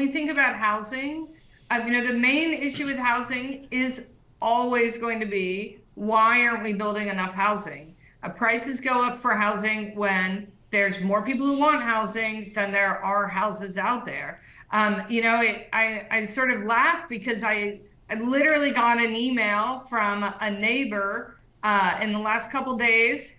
we think about housing, the main issue with housing is always going to be, why aren't we building enough housing? Prices go up for housing when there's more people who want housing than there are houses out there. I sort of laugh because I literally got an email from a neighbor in the last couple days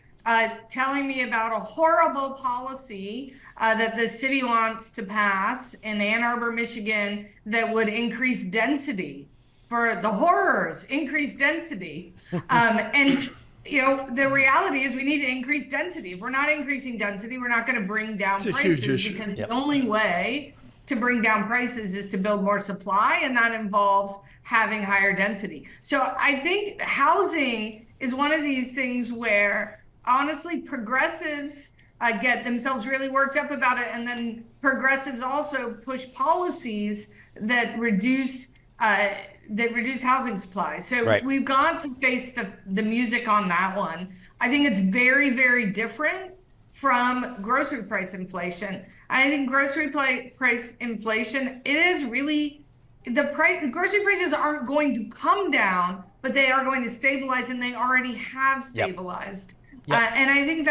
telling me about a horrible policy that the city wants to pass in Ann Arbor, Michigan, that would increase density for the horrors, increase density. And the reality is we need to increase density. If we're not increasing density, we're not going to bring down prices, because the only way to bring down prices is to build more supply, and that involves having higher density. So I think housing is one of these things where, honestly, progressives get themselves really worked up about it, and then progressives also push policies that reduce housing supply. So we've got to face the music on that one. I think it's very, very different from grocery price inflation. I think grocery price inflation, it is really the grocery prices aren't going to come down, but they are going to stabilize, and they already have stabilized. And I think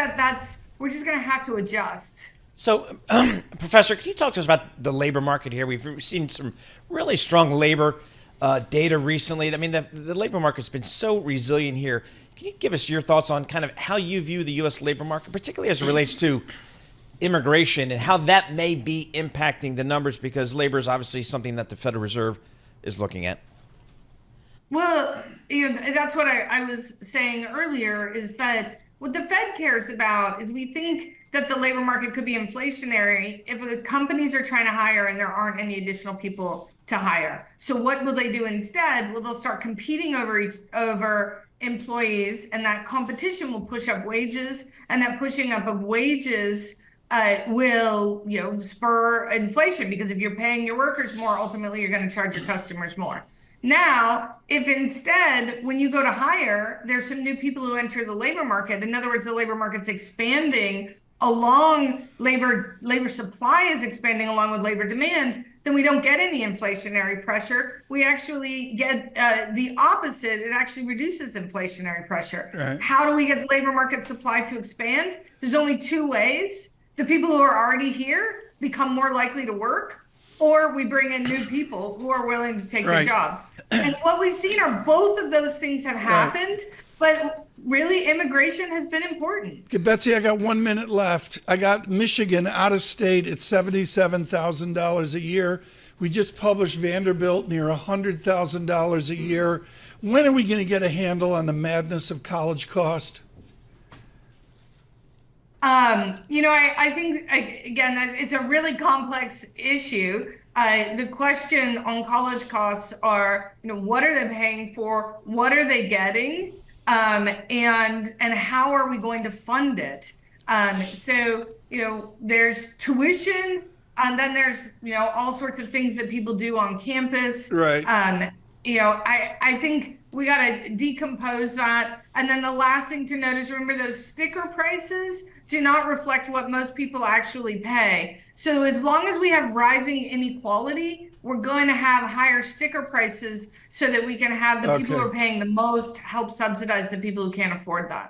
we're just going to have to adjust. So, Professor, can you talk to us about the labor market here? We've seen some really strong labor data recently. I mean, the labor market's been so resilient here. Can you give us your thoughts on kind of how you view the U.S. labor market, particularly as it relates to immigration, and how that may be impacting the numbers, because labor is obviously something that the Federal Reserve is looking at? Well, that's what I was saying earlier, is that what the Fed cares about is, we think that the labor market could be inflationary if the companies are trying to hire and there aren't any additional people to hire. So what will they do instead? Well, they'll start competing over employees, and that competition will push up wages, and that pushing up of wages will spur inflation, because if you're paying your workers more, ultimately you're going to charge your customers more. Now, if instead, when you go to hire, there's some new people who enter the labor market, in other words, the labor market's expanding along labor supply is expanding along with labor demand, then we don't get any inflationary pressure. We actually get the opposite. It actually reduces inflationary pressure. Right. How do we get the labor market supply to expand? There's only two ways. The people who are already here become more likely to work, or we bring in new people who are willing to take the jobs. And what we've seen are both of those things have happened, but really immigration has been important. Okay, Betsy, I got 1 minute left. I got Michigan out of state at $77,000 a year. We just published Vanderbilt near $100,000 a year. When are we going to get a handle on the madness of college cost? I think, again, it's a really complex issue. The question on college costs are, what are they paying for? What are they getting? And how are we going to fund it? So there's tuition, and then there's, all sorts of things that people do on campus. Right. I think we got to decompose that. And then the last thing to note is, remember, those sticker prices do not reflect what most people actually pay. So as long as we have rising inequality, we're going to have higher sticker prices, so that we can have the people who are paying the most help subsidize the people who can't afford that.